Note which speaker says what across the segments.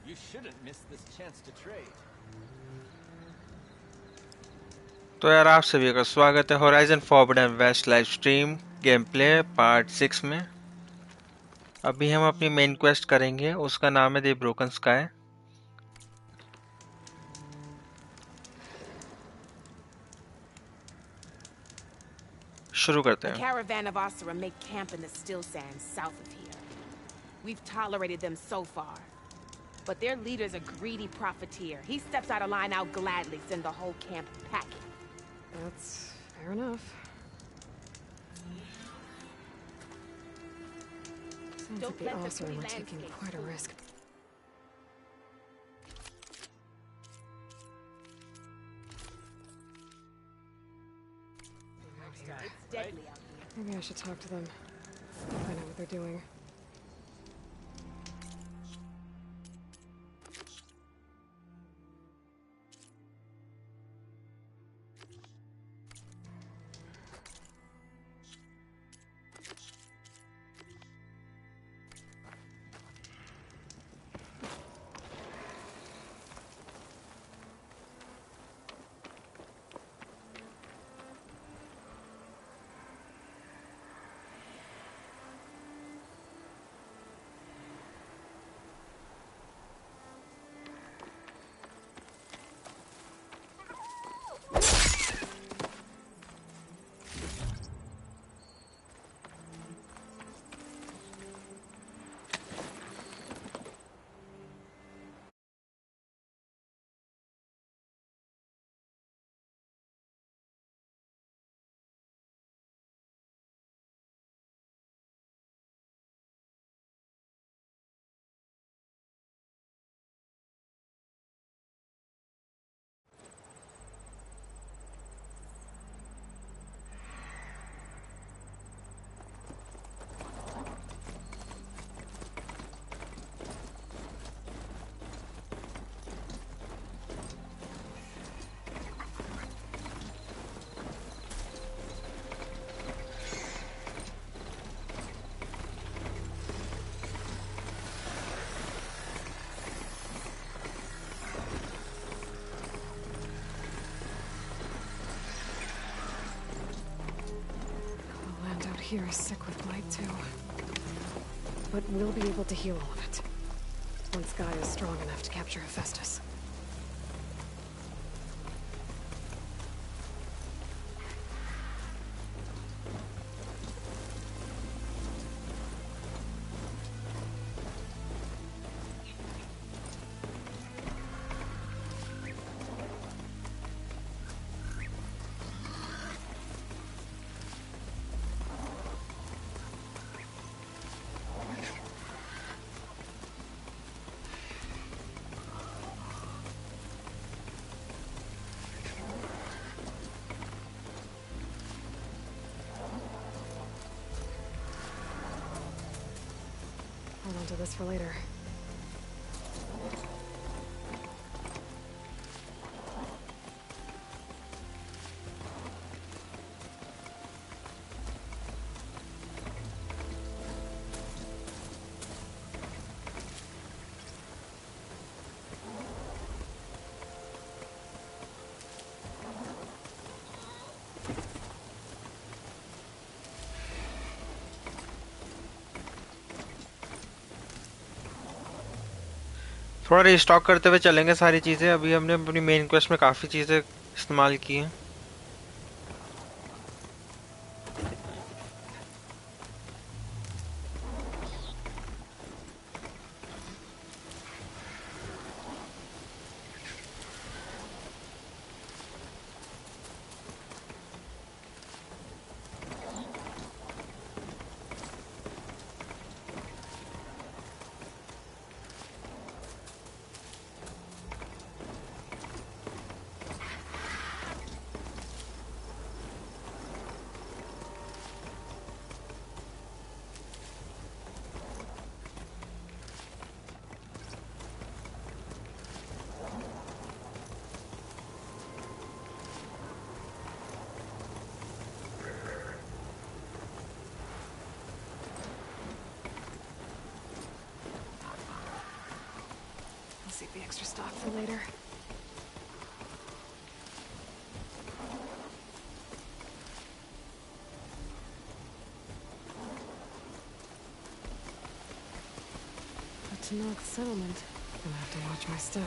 Speaker 1: You shouldn't miss this chance to trade.
Speaker 2: तो यार आप सभी का स्वागत है Horizon Forbidden West live stream game play part 6 में। अभी हम अपनी मेन क्वेस्ट करेंगे, उसका नाम है द ब्रोकन स्काई। शुरू करते हैं।
Speaker 3: A caravan of Asura make camp in the still sands south of here. We've tolerated them so far. But their leader's a greedy profiteer. He steps out of line, I'll gladly send the whole camp packing.
Speaker 4: That's fair enough. Sounds like the Asura were taking quite a risk.
Speaker 3: It's deadly out here.
Speaker 4: Maybe I should talk to them. Find out what they're doing. Here is sick with blight too. But we'll be able to heal all of it. Once Gaia is strong enough to capture Hephaestus. Hold on to this for later.
Speaker 2: थोड़ा restock करते हुए चलेंगे सारी चीज़ें। अभी हमने अपनी main quest में काफ़ी चीज़ें इस्तेमाल की हैं।
Speaker 4: save the extra stock for later. But to knock settlement, I'm gonna have to watch my step.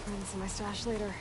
Speaker 4: Friends in my stash later.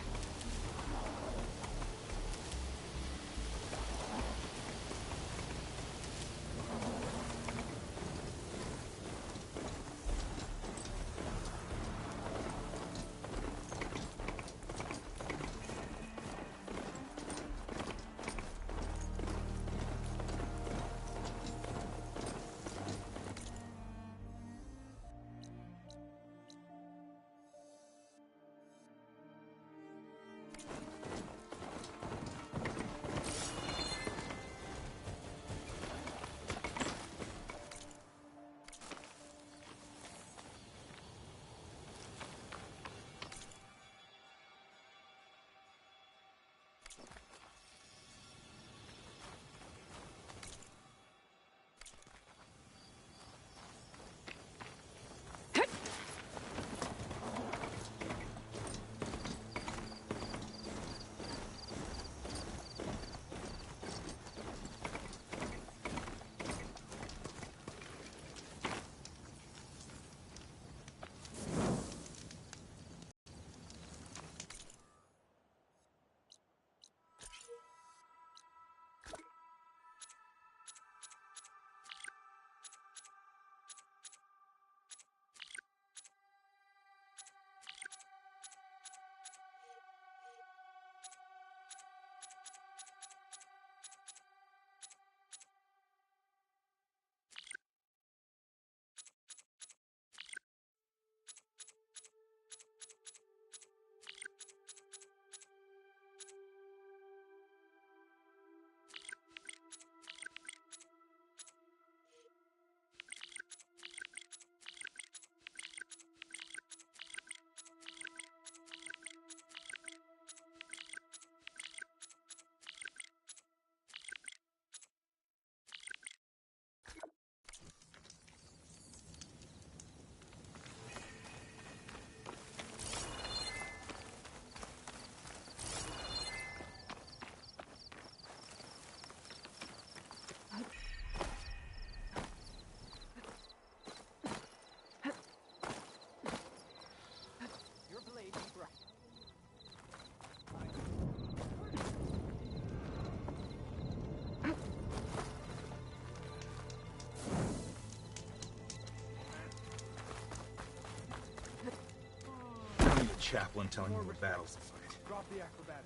Speaker 5: Chaplain telling you what battles to fight.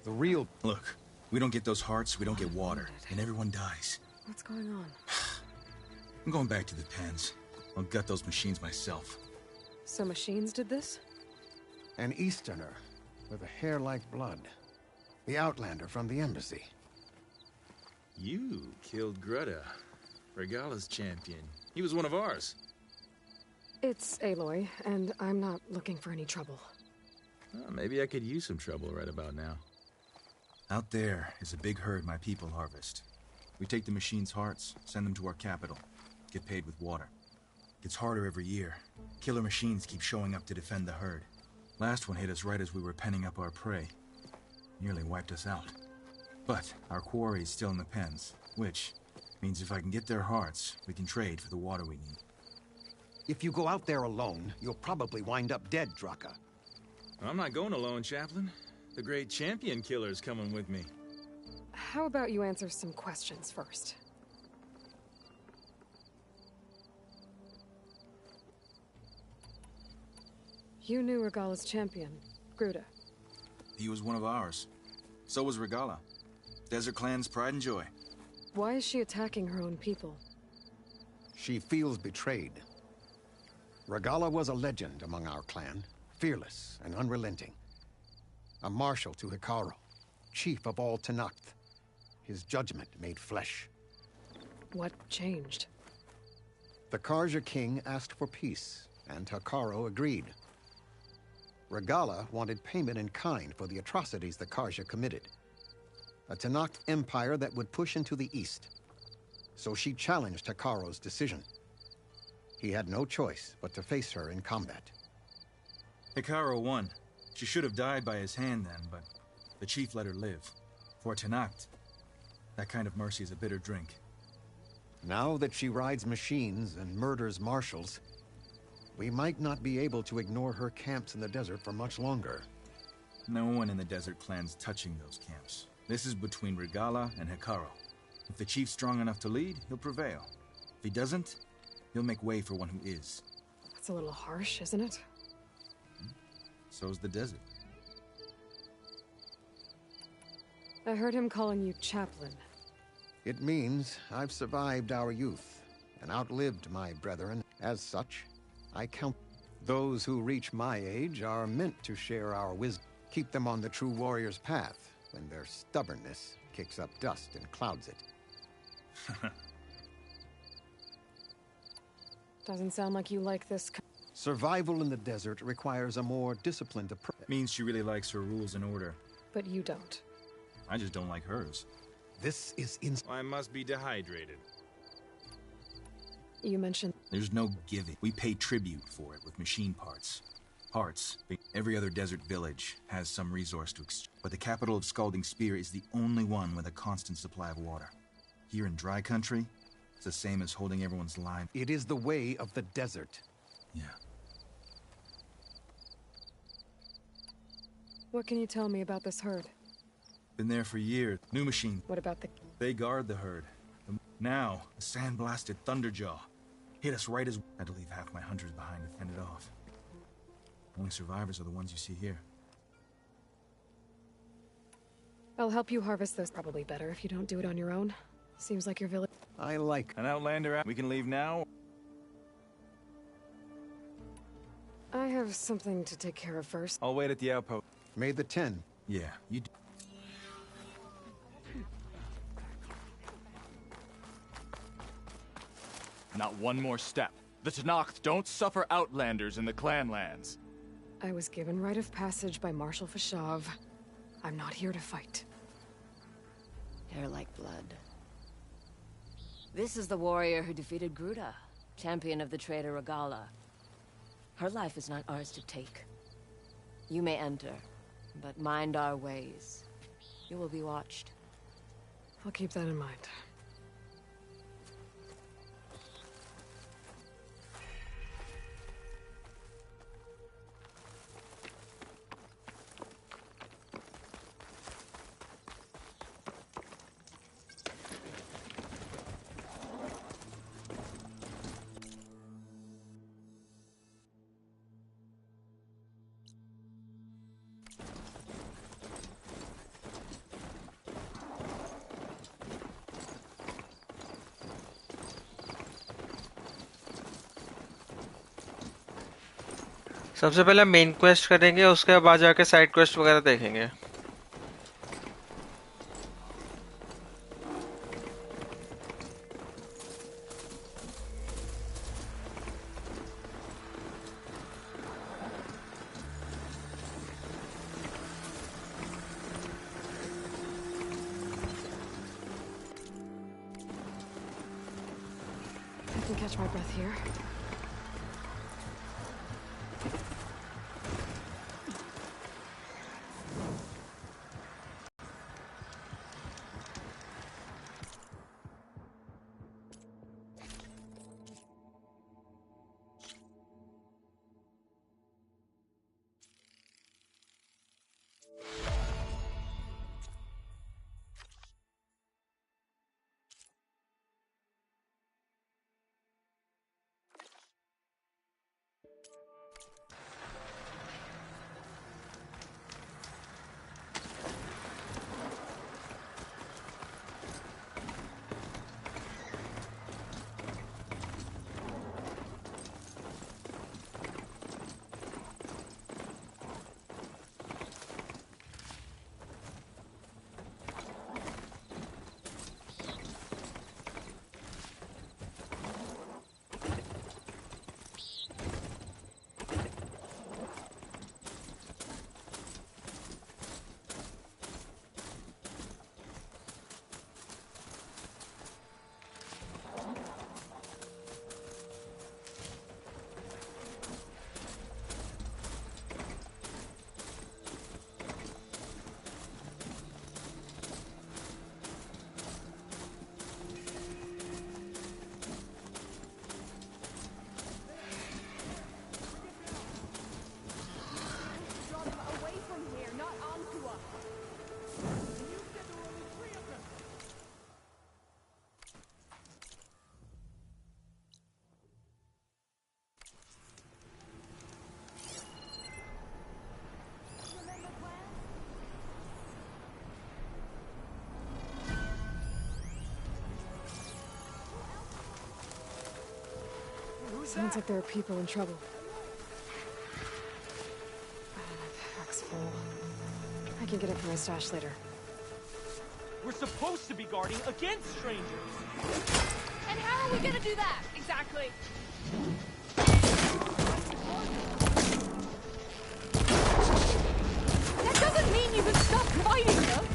Speaker 5: The real... Look, we don't get those hearts, we don't get water, and everyone dies.
Speaker 4: What's going on?
Speaker 5: I'm going back to the pens. I'll gut those machines myself.
Speaker 4: So machines did this?
Speaker 6: An Easterner with a hair like blood. The Outlander from the embassy.
Speaker 7: You killed Greta, Regala's champion. He was one of ours.
Speaker 4: It's Aloy, and I'm not looking for any trouble.
Speaker 7: Well, maybe I could use some trouble right about now.
Speaker 5: Out there is a big herd my people harvest. We take the machines' hearts, send them to our capital, get paid with water. Gets harder every year. Killer machines keep showing up to defend the herd. Last one hit us right as we were penning up our prey. Nearly wiped us out. But our quarry is still in the pens, which means if I can get their hearts, we can trade for the water we need.
Speaker 6: If you go out there alone, you'll probably wind up dead, Draka.
Speaker 7: I'm not going alone, Chaplain. The great champion killer's coming with me.
Speaker 4: How about you answer some questions first? You knew Regala's champion, Gruta.
Speaker 5: He was one of ours. So was Regala. Desert Clan's pride and joy.
Speaker 4: Why is she attacking her own people?
Speaker 6: She feels betrayed. Regala was a legend among our clan. Fearless and unrelenting. a marshal to Hekarro, chief of all Tenakth. His judgment made flesh.
Speaker 4: What changed?
Speaker 6: The Karja king asked for peace, and Hekarro agreed. Regala wanted payment in kind for the atrocities the Karja committed. A Tenakth empire that would push into the east. So she challenged Hekarro's decision. He had no choice but to face her in combat.
Speaker 5: Hekarro won. She should have died by his hand then, but the chief let her live. For Tenakth, that kind of mercy is a bitter drink.
Speaker 6: Now that she rides machines and murders marshals, we might not be able to ignore her camps in the desert for much longer.
Speaker 5: No one in the desert clan's touching those camps. This is between Regala and Hekarro. If the chief's strong enough to lead, he'll prevail. If he doesn't, he'll make way for one who is.
Speaker 4: That's a little harsh, isn't it?
Speaker 5: So's the desert.
Speaker 4: I heard him calling you chaplain.
Speaker 6: It means I've survived our youth and outlived my brethren. As such, I count those who reach my age are meant to share our wisdom. Keep them on the true warrior's path when their stubbornness kicks up dust and clouds it.
Speaker 4: Doesn't sound like you like this.
Speaker 6: Survival in the desert requires a more disciplined approach.
Speaker 5: Means she really likes her rules and order.
Speaker 4: But you don't.
Speaker 5: I just don't like hers.
Speaker 6: This is
Speaker 7: I must be dehydrated.
Speaker 4: You mentioned...
Speaker 5: There's no giving. We pay tribute for it with machine parts. Parts. Every other desert village has some resource to extract. But the capital of Scalding Spear is the only one with a constant supply of water. Here in dry country, it's the same as holding everyone's lives.
Speaker 6: It is the way of the desert.
Speaker 5: Yeah.
Speaker 4: What can you tell me about this herd?
Speaker 5: Been there for years. New machine.
Speaker 4: What about the...
Speaker 5: They guard the herd. Now, a sand-blasted Thunderjaw hit us right as... Had to leave half my hunters behind to fend it off. Only survivors are the ones you see here.
Speaker 4: I'll help you harvest those. Probably better if you don't do it on your own. Seems like your village...
Speaker 6: I like...
Speaker 7: An outlander. We can leave now?
Speaker 4: I have something to take care of first.
Speaker 7: I'll wait at the outpost.
Speaker 6: May the 10.
Speaker 5: Yeah, you do.
Speaker 8: Not one more step. The Tenakth don't suffer outlanders in the clanlands.
Speaker 4: I was given rite of passage by Marshal Fashav. I'm not here to fight.
Speaker 9: Hair like blood. This is the warrior who defeated Gruda, champion of the traitor Regala. Her life is not ours to take. You may enter, but mind our ways. You will be watched.
Speaker 4: I'll keep that in mind.
Speaker 2: सबसे पहले main quest करेंगे, उसके बाद जाके side quest वगैरह देखेंगे.
Speaker 4: I can catch my breath here. Sounds like there are people in trouble. Pack's full. I can get it from my stash later.
Speaker 10: We're supposed to be guarding against strangers.
Speaker 11: And how are we gonna do that, exactly? That doesn't mean you can stop fighting them!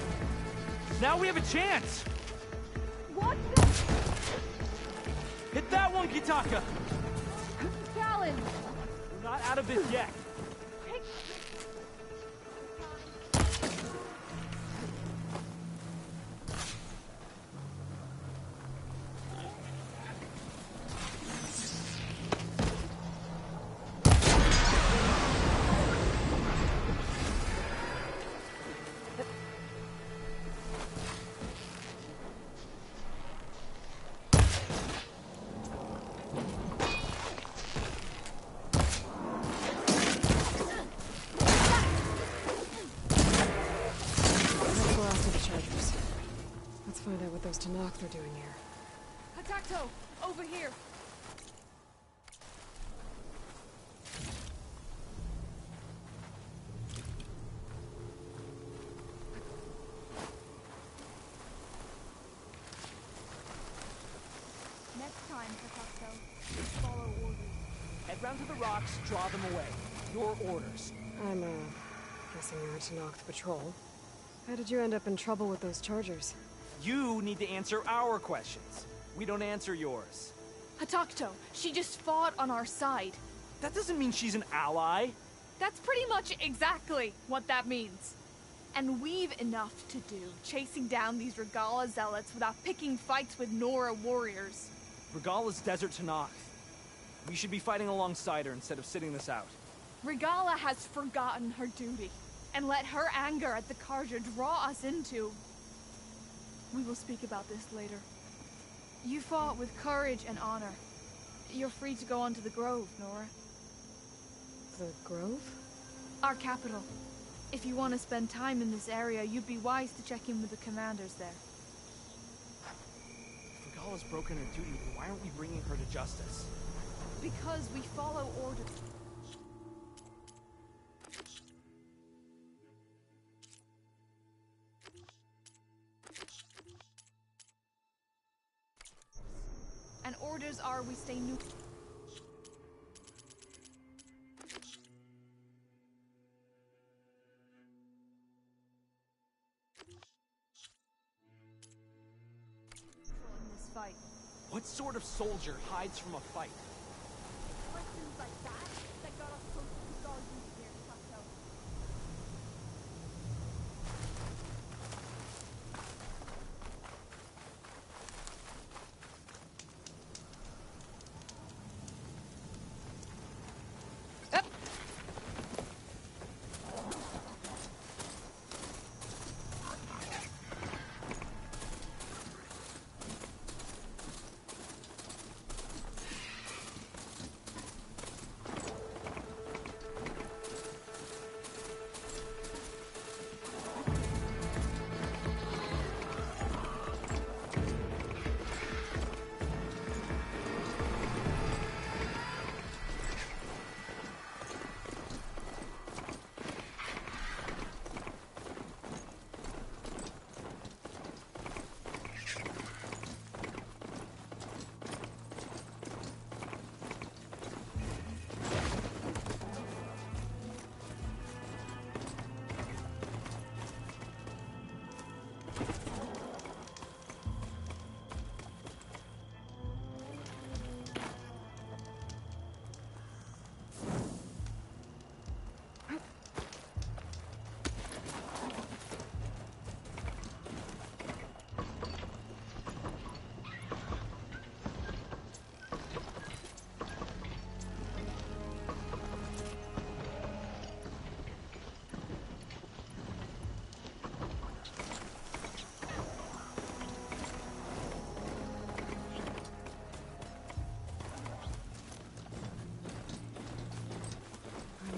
Speaker 10: Now we have a chance!
Speaker 11: What?
Speaker 10: Hit that one, Kitaka!
Speaker 11: Challenge!
Speaker 10: We're not out of this yet.
Speaker 4: Find out what those Tanakh are doing here.
Speaker 11: Hatacto! Over here! Next time, Hatacto, just follow orders.
Speaker 10: Head round to the rocks, draw them away. Your orders.
Speaker 4: I'm, guessing you're a Tanakh patrol. How did you end up in trouble with those chargers?
Speaker 10: You need to answer our questions. We don't answer yours.
Speaker 11: Hatacto, she just fought on our side.
Speaker 10: That doesn't mean she's an ally.
Speaker 11: That's pretty much exactly what that means. And we've enough to do, chasing down these Regala zealots without picking fights with Nora warriors.
Speaker 10: Regala's desert Tanakh. We should be fighting alongside her instead of sitting this out.
Speaker 11: Regala has forgotten her duty, and let her anger at the Karja draw us into... We will speak about this later. You fought with courage and honor. You're free to go on to the Grove, Nora.
Speaker 4: The Grove?
Speaker 11: Our capital. If you want to spend time in this area, you'd be wise to check in with the commanders there.
Speaker 10: If Regala's broken her duty, then why aren't we bringing her to justice?
Speaker 11: Because we follow orders. And orders are we stay neutral. In this fight.
Speaker 10: What sort of soldier hides from a fight?
Speaker 11: Questions like that got us close to the Guardians here, Taco.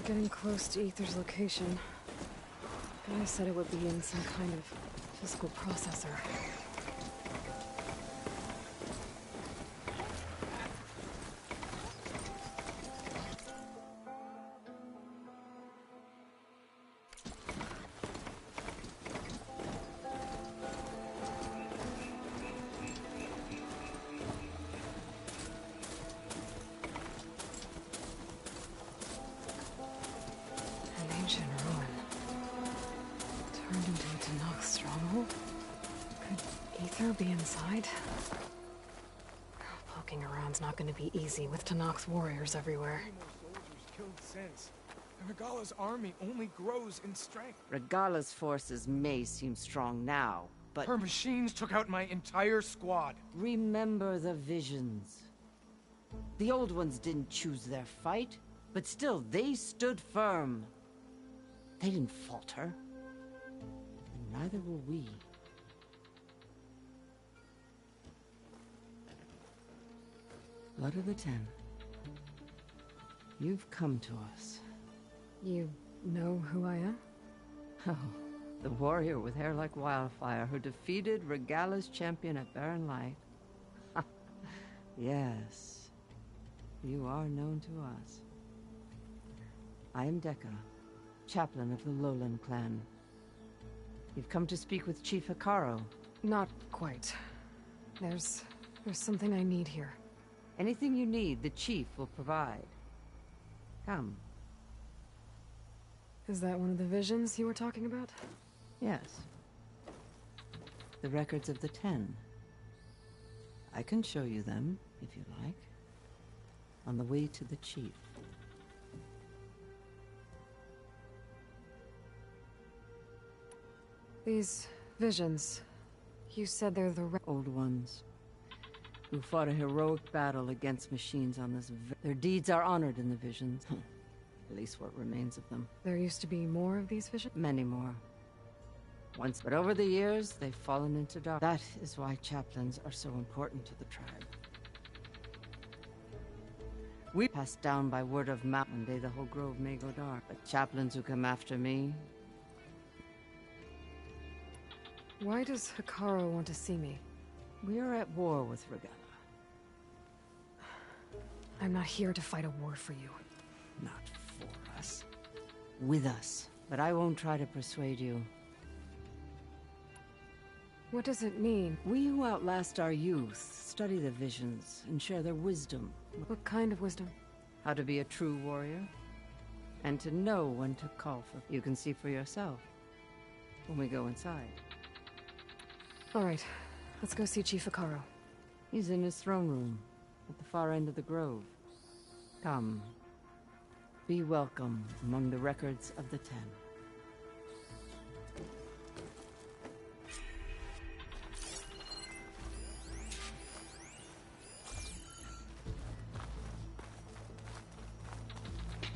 Speaker 4: Getting close to Ether's location. Guy said it would be in some kind of physical processor. Turned into a Tanakh stronghold? Could Ether be inside? Poking around's not gonna be easy with Tanakh's warriors everywhere.
Speaker 12: Soldiers killed since. And Regala's army only grows in strength.
Speaker 13: Regala's forces may seem strong now, but...
Speaker 12: Her machines took out my entire squad.
Speaker 13: Remember the visions. The old ones didn't choose their fight, but still they stood firm. They didn't falter. And neither will we. Blood of the Ten. You've come to us.
Speaker 4: You know who I am?
Speaker 13: Oh, the warrior with hair like wildfire who defeated Regala's champion at Barren Light. Yes, you are known to us. I am Dekka, chaplain of the Lowland clan. You've come to speak with Chief Hikaro.
Speaker 4: Not quite. There's something I need here.
Speaker 13: Anything you need, the chief will provide. Come.
Speaker 4: Is that one of the visions you were talking about?
Speaker 13: Yes. The records of the 10. I can show you them, if you like. On the way to the chief.
Speaker 4: These visions, you said they're the
Speaker 13: old ones, who fought a heroic battle against machines on this their deeds are honored in the visions. At least what remains of them.
Speaker 4: There used to be more of these visions?
Speaker 13: Many more. Once, but over the years, they've fallen into darkness. That is why chaplains are so important to the tribe. We passed down by word of mouth. One day the whole grove may go dark. But chaplains who come after me...
Speaker 4: Why does Hikaro want to see me?
Speaker 13: We are at war with Regala.
Speaker 4: I'm not here to fight a war for you.
Speaker 13: Not for us. With us. But I won't try to persuade you.
Speaker 4: What does it mean?
Speaker 13: We who outlast our youth study the visions and share their wisdom.
Speaker 4: What kind of wisdom?
Speaker 13: How to be a true warrior. And to know when to call for... You can see for yourself. When we go inside.
Speaker 4: All right. Let's go see Chief Hikaro.
Speaker 13: He's in his throne room. At the far end of the grove. Come. Be welcome among the records of the 10.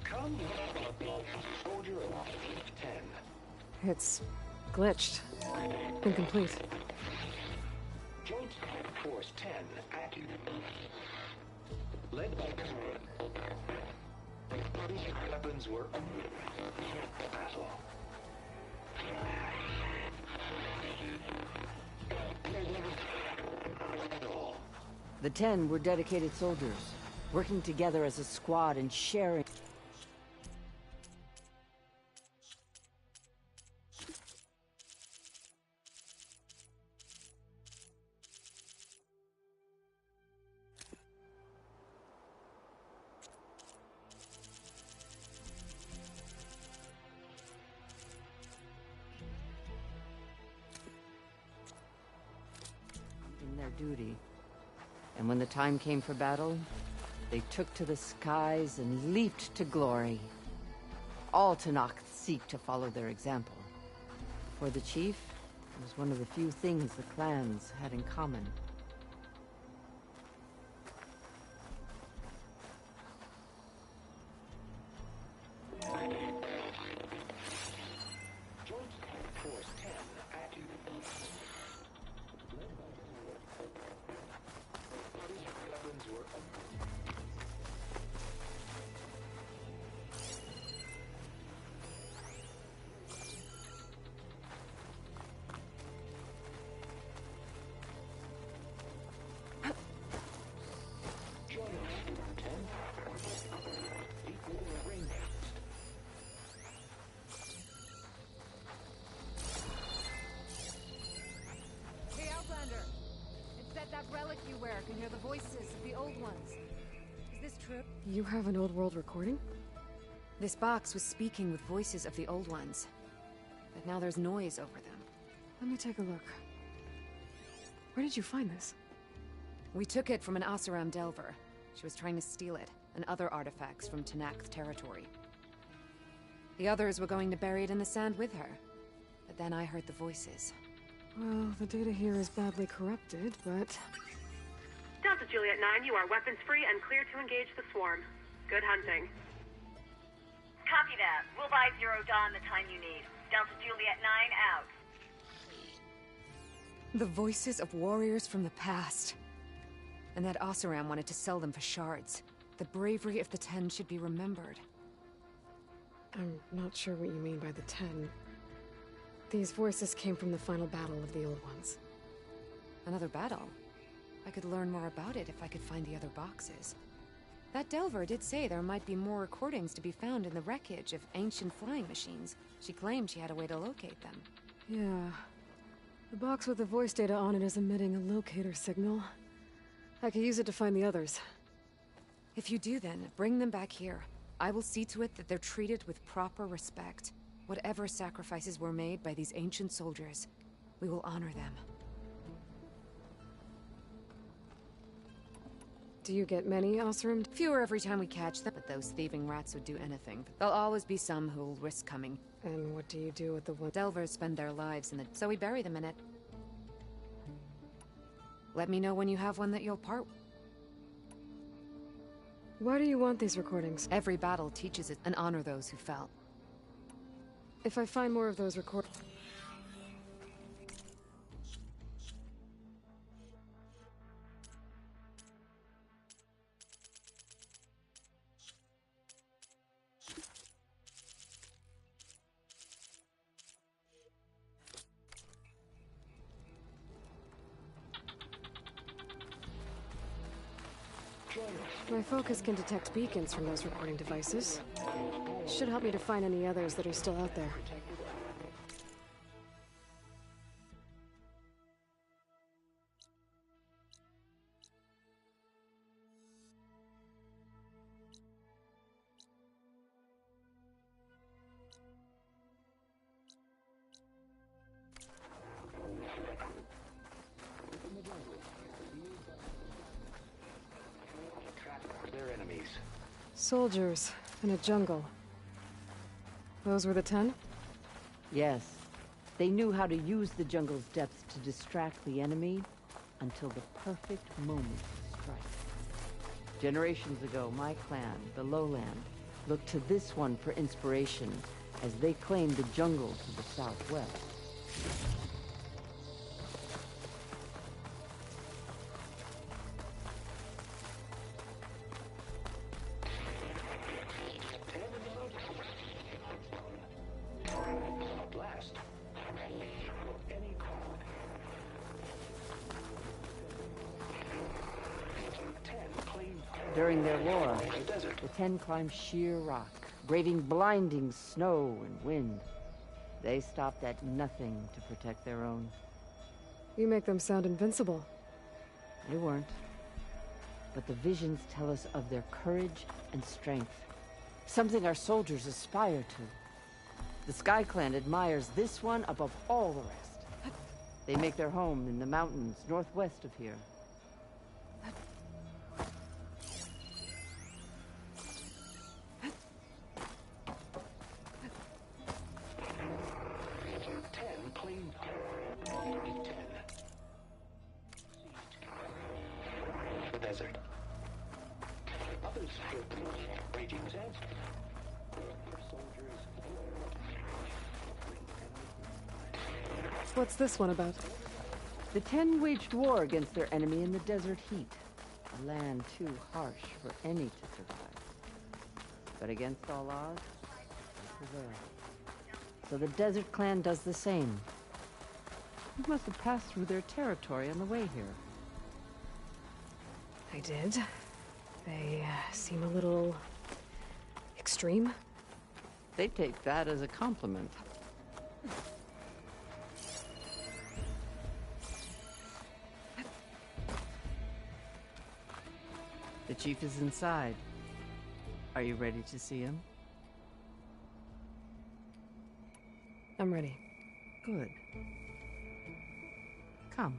Speaker 6: Come, soldier of 10.
Speaker 4: It's glitched. Incomplete.
Speaker 6: Joint Force 10 active. Led by weapons were battle.
Speaker 13: The 10 were dedicated soldiers, working together as a squad and sharing. In their duty. And when the time came for battle, they took to the skies and leaped to glory. All Tanakh seek to follow their example. For the chief, it was one of the few things the clans had in common.
Speaker 4: You wear can hear the voices of the old ones. Is this true? You have an old world recording?
Speaker 14: This box was speaking with voices of the old ones.
Speaker 4: but now there's noise over them. Let me take a look. Where did you find this? We took it from an Oseram Delver. She was trying to steal it, and other artifacts from Tenakth territory. The others were going to bury it in the sand with her. But then I heard the voices. Well, the data here is badly corrupted, but...
Speaker 14: Delta Juliet 9, you are weapons-free and clear to engage the swarm. Good hunting.
Speaker 15: Copy that. We'll buy Zero Dawn the time you need. Delta Juliet 9 out.
Speaker 4: The voices of warriors from the past. And that Oseram wanted to sell them for shards. The bravery of the Ten should be remembered. I'm not sure what you mean by the Ten. These voices came from the final battle of the Old Ones. Another battle? I could learn more about it if I could find the other boxes. That Delver did say there might be more recordings to be found in the wreckage of ancient flying machines. She claimed she had a way to locate them. Yeah. The box with the voice data on it is emitting a locator signal. I could use it to find the others. If you do then, bring them back here. I will see to it that they're treated with proper respect. Whatever sacrifices were made by these ancient soldiers, we will honor them. Do you get many Oseram? Fewer every time we catch them, but those thieving rats would do anything. There'll always be some who'll risk coming. And what do you do with the one? Delvers spend their lives in it, so we bury them in it. Let me know when you have one that you'll part. Why do you want these recordings? Every battle teaches it, and honor those who fell. If I find more of those recordings... My focus can detect beacons from those recording devices. Should help me to find any others that are still out there. Soldiers in a jungle. Those were the 10?
Speaker 13: Yes. They knew how to use the jungle's depths to distract the enemy until the perfect moment to strike. Generations ago, my clan, the Lowland, looked to this one for inspiration as they claimed the jungle to the southwest. During their war, the 10 climbed sheer rock, braving blinding snow and wind. They stopped at nothing to protect their own.
Speaker 4: You make them sound invincible.
Speaker 13: They weren't. But the visions tell us of their courage and strength. Something our soldiers aspire to. The Sky Clan admires this one above all the rest. They make their home in the mountains northwest of here.
Speaker 4: What's this one about?
Speaker 13: The 10 waged war against their enemy in the desert heat. A land too harsh for any to survive. But against all odds, they prevail. So the Desert Clan does the same. You must have passed through their territory on the way here.
Speaker 4: I did. They seem a little... extreme.
Speaker 13: They take that as a compliment. The chief is inside. Are you ready to see him?
Speaker 4: I'm ready.
Speaker 13: Good. Come.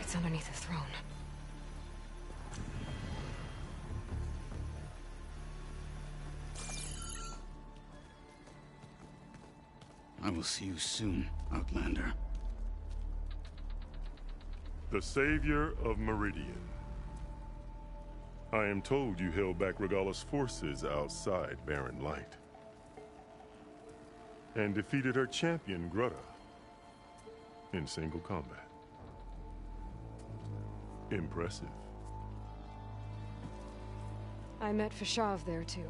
Speaker 4: It's underneath the throne.
Speaker 16: I will see you soon, Outlander.
Speaker 17: The Savior of Meridian. I am told you held back Regalla's forces outside Barren Light. And defeated her champion, Grutta, in single combat. Impressive.
Speaker 4: I met Fashav there, too.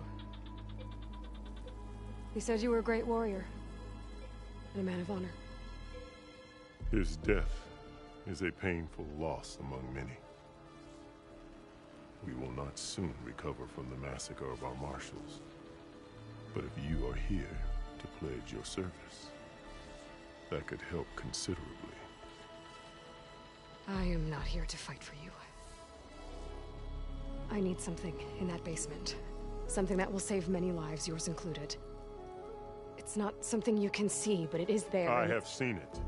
Speaker 4: He said you were a great warrior. And a man of honor.
Speaker 17: His death is a painful loss among many. We will not soon recover from the massacre of our marshals. But if you are here to pledge your service, that could help considerably.
Speaker 4: I am not here to fight for you. I need something in that basement. Something that will save many lives, yours included. It's not something you can see, but it is there.
Speaker 17: I have seen it.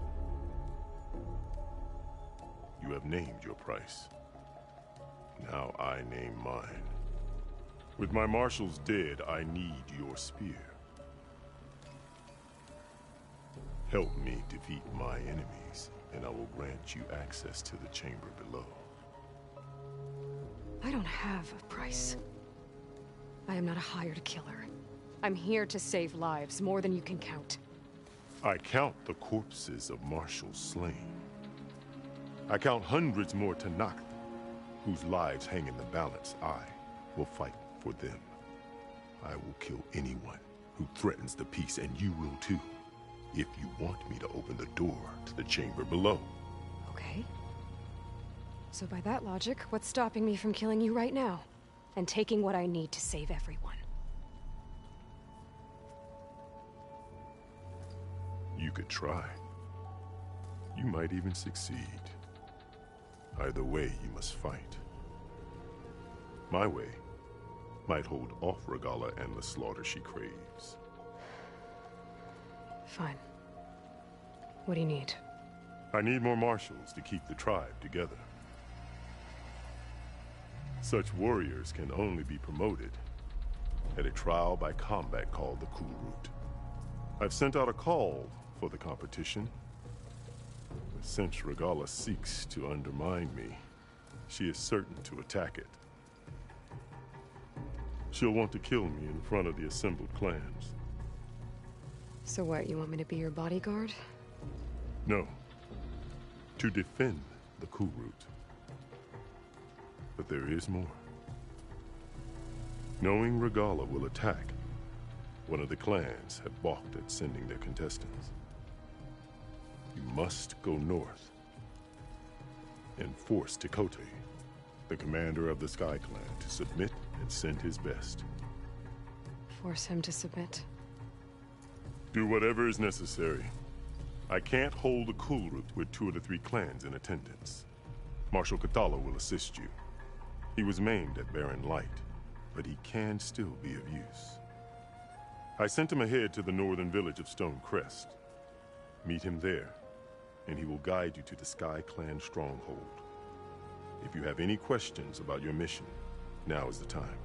Speaker 17: You have named your price. Now I name mine. With my marshals dead, I need your spear. Help me defeat my enemies, and I will grant you access to the chamber below.
Speaker 4: I don't have a price. I am not a hired killer. I'm here to save lives, more than you can count.
Speaker 17: I count the corpses of marshals slain. I count hundreds more Tenakth, whose lives hang in the balance. I will fight for them. I will kill anyone who threatens the peace, and you will too, if you want me to open the door to the chamber below.
Speaker 4: Okay. So by that logic, what's stopping me from killing you right now? And taking what I need to save everyone?
Speaker 17: You could try. You might even succeed. Either way, you must fight. My way might hold off Regalla and the slaughter she craves.
Speaker 4: Fine. What do you need?
Speaker 17: I need more marshals to keep the tribe together. Such warriors can only be promoted at a trial by combat called the Cool Route. I've sent out a call for the competition. But since Regalla seeks to undermine me, she is certain to attack it. She'll want to kill me in front of the assembled clans.
Speaker 4: So what, you want me to be your bodyguard?
Speaker 17: No. To defend the Cool Route. But there is more. Knowing Regalla will attack, one of the clans have balked at sending their contestants. You must go north and force Tekote, the commander of the Sky Clan, to submit and send his best.
Speaker 4: Force him to submit?
Speaker 17: Do whatever is necessary. I can't hold a Cool Route with 2 of the 3 clans in attendance. Marshal Kathala will assist you. He was maimed at Barren Light, but he can still be of use. I sent him ahead to the northern village of Stone Crest. Meet him there, and he will guide you to the Sky Clan stronghold. If you have any questions about your mission, now is the time.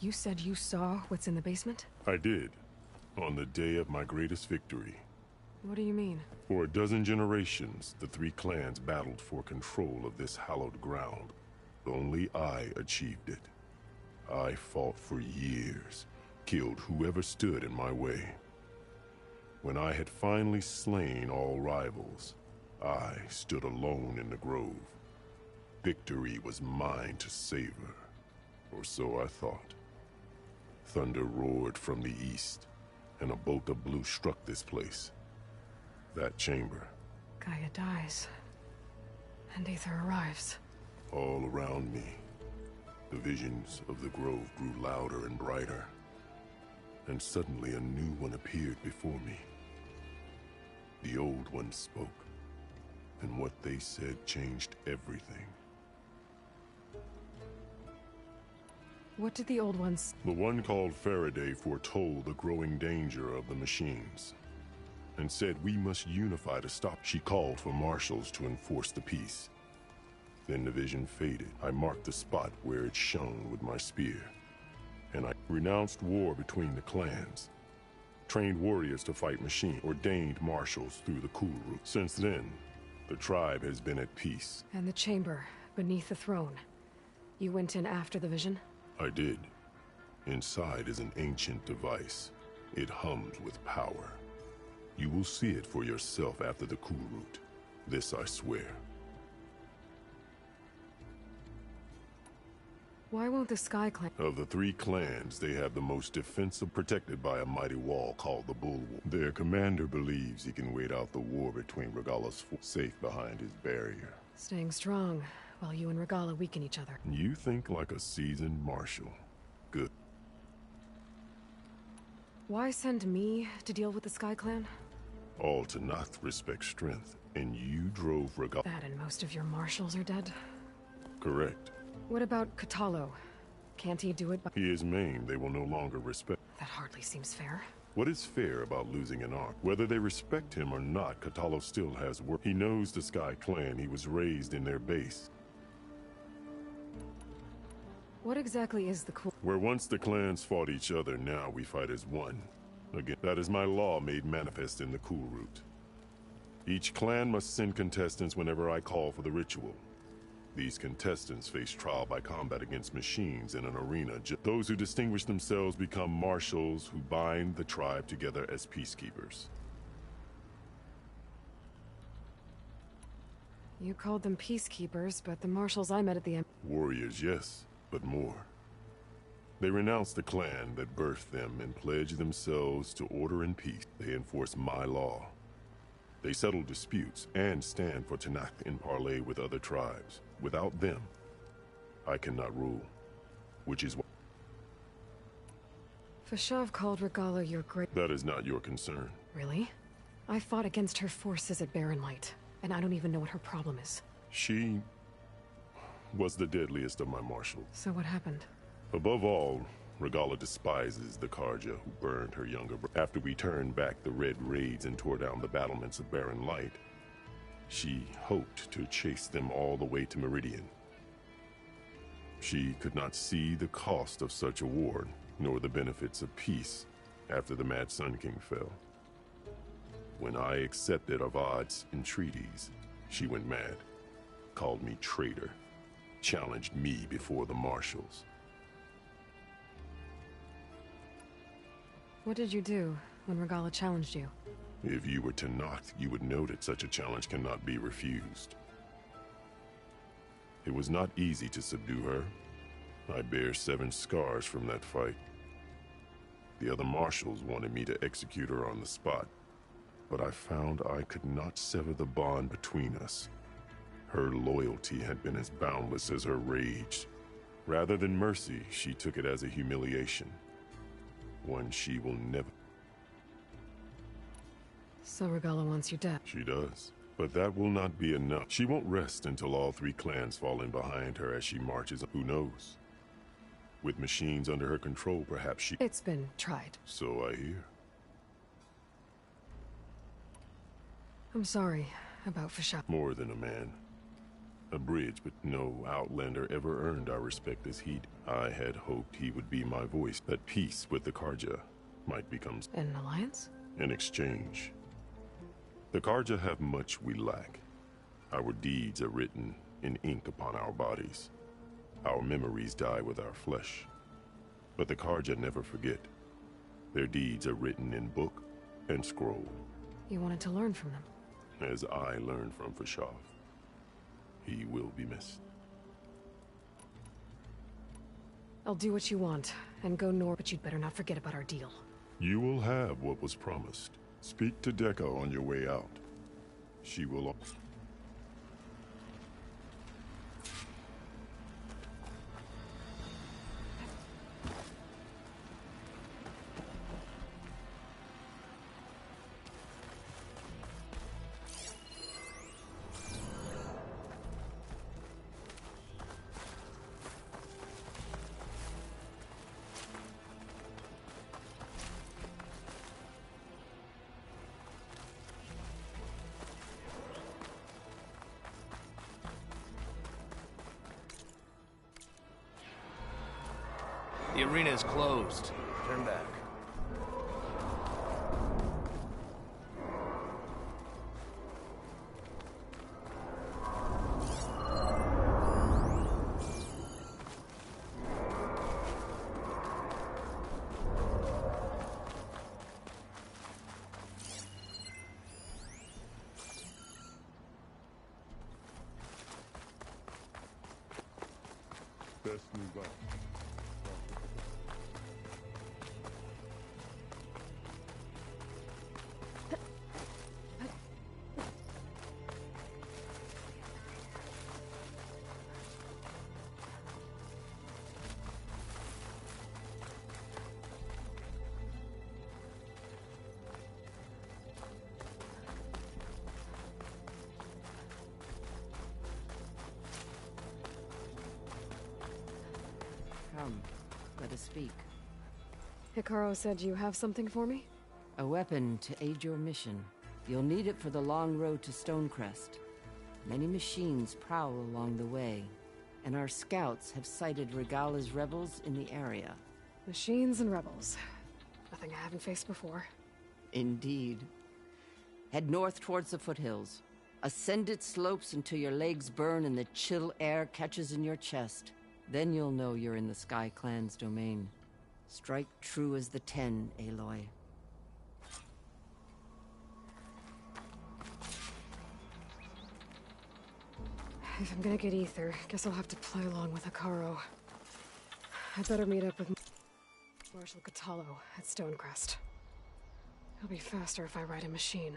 Speaker 4: You said you saw what's in the basement?
Speaker 17: I did, on the day of my greatest victory.
Speaker 4: What do you mean?
Speaker 17: For a dozen generations, the 3 clans battled for control of this hallowed ground. Only I achieved it. I fought for years, killed whoever stood in my way. When I had finally slain all rivals, I stood alone in the grove. Victory was mine to savor, or so I thought. thunder roared from the east, and a bolt of blue struck this place. That chamber.
Speaker 4: Gaia dies. And Aether arrives.
Speaker 17: All around me, the visions of the grove grew louder and brighter. And suddenly a new one appeared before me. The old one spoke, and what they said changed everything.
Speaker 4: What did the old ones...
Speaker 17: The one called Faraday foretold the growing danger of the machines, and said we must unify to stop. She called for marshals to enforce the peace. Then the vision faded. I marked the spot where it shone with my spear, and I renounced war between the clans, trained warriors to fight machines, ordained marshals through the cool route. Since then, the tribe has been at peace.
Speaker 4: And the chamber, beneath the throne. You went in after the vision?
Speaker 17: I did. Inside is an ancient device. It hums with power. You will see it for yourself after the cool route. This I swear.
Speaker 4: Why won't the Sky Clan...
Speaker 17: Of the 3 clans, they have the most defensive, protected by a mighty wall called the Bulwark. Their commander believes he can wait out the war between Regala's forces, safe behind his barrier.
Speaker 4: Staying strong, while you and Regala weaken each other.
Speaker 17: You think like a seasoned marshal. Good.
Speaker 4: Why send me to deal with the Sky Clan?
Speaker 17: All Tanath respect strength, and you drove Regala.
Speaker 4: That and most of your marshals are dead?
Speaker 17: Correct.
Speaker 4: What about Kotallo? Can't he do it by...
Speaker 17: He is maimed. They will no longer respect.
Speaker 4: That hardly seems fair.
Speaker 17: What is fair about losing an arm? Whether they respect him or not, Kotallo still has work. He knows the Sky Clan. He was raised in their base.
Speaker 4: What exactly is the cool...
Speaker 17: Where once the clans fought each other, now we fight as one. Again, that is my law made manifest in the cool route. Each clan must send contestants whenever I call for the ritual. These contestants face trial by combat against machines in an arena. Those who distinguish themselves become marshals who bind the tribe together as peacekeepers.
Speaker 4: You called them peacekeepers, but the marshals I met at the end...
Speaker 17: Warriors, yes, but more. They renounce the clan that birthed them and pledge themselves to order and peace. They enforce my law. They settle disputes and stand for Tanath in parley with other tribes. Without them, I cannot rule, which is why...
Speaker 4: Fashav called Regala your great...
Speaker 17: That is not your concern.
Speaker 4: Really? I fought against her forces at Barren Light, and I don't even know what her problem is.
Speaker 17: She was the deadliest of my marshals.
Speaker 4: So what happened?
Speaker 17: Above all, Regala despises the Karja who burned her younger brother. After we turned back the Red Raids and tore down the battlements of Barren Light, she hoped to chase them all the way to Meridian. She could not see the cost of such a war, nor the benefits of peace after the Mad Sun King fell. When I accepted Avad's entreaties, she went mad, called me traitor, challenged me before the marshals.
Speaker 4: What did you do when Regala challenged you?
Speaker 17: If you were Tanath, you would know that such a challenge cannot be refused. It was not easy to subdue her. I bear 7 scars from that fight. The other marshals wanted me to execute her on the spot, but I found I could not sever the bond between us. Her loyalty had been as boundless as her rage. Rather than mercy, she took it as a humiliation. One she will never...
Speaker 4: So Regala wants you dead?
Speaker 17: She does. But that will not be enough. She won't rest until all 3 clans fall in behind her as she marches. Who knows? With machines under her control, perhaps she...
Speaker 4: It's been tried.
Speaker 17: So I hear.
Speaker 4: I'm sorry about Fashav.
Speaker 17: More than a man. A bridge, but no Outlander ever earned our respect as he did. I had hoped he would be my voice, that peace with the Karja might become...
Speaker 4: An alliance?
Speaker 17: An exchange. The Karja have much we lack. Our deeds are written in ink upon our bodies. Our memories die with our flesh. But the Karja never forget. Their deeds are written in book and scroll.
Speaker 4: You wanted to learn from them?
Speaker 17: As I learned from Fashav. He will be missed.
Speaker 4: I'll do what you want, and go north, but you'd better not forget about our deal.
Speaker 17: You will have what was promised. Speak to Deca on your way out. She will...
Speaker 1: The arena is closed. Turn back.
Speaker 17: Best move out.
Speaker 13: Come, let us speak.
Speaker 4: Hikaru said you have something for me?
Speaker 13: A weapon to aid your mission. You'll need it for the long road to Stonecrest. Many machines prowl along the way, and our scouts have sighted Regala's rebels in the area.
Speaker 4: Machines and rebels. Nothing I haven't faced before.
Speaker 13: Indeed. Head north towards the foothills. Ascend its slopes until your legs burn and the chill air catches in your chest. Then you'll know you're in the Sky Clan's domain. Strike true as the 10, Aloy.
Speaker 4: If I'm gonna get ether, guess I'll have to play along with Hikaru. I'd better meet up with Marshal Kotallo at Stonecrest. It'll be faster if I ride a machine.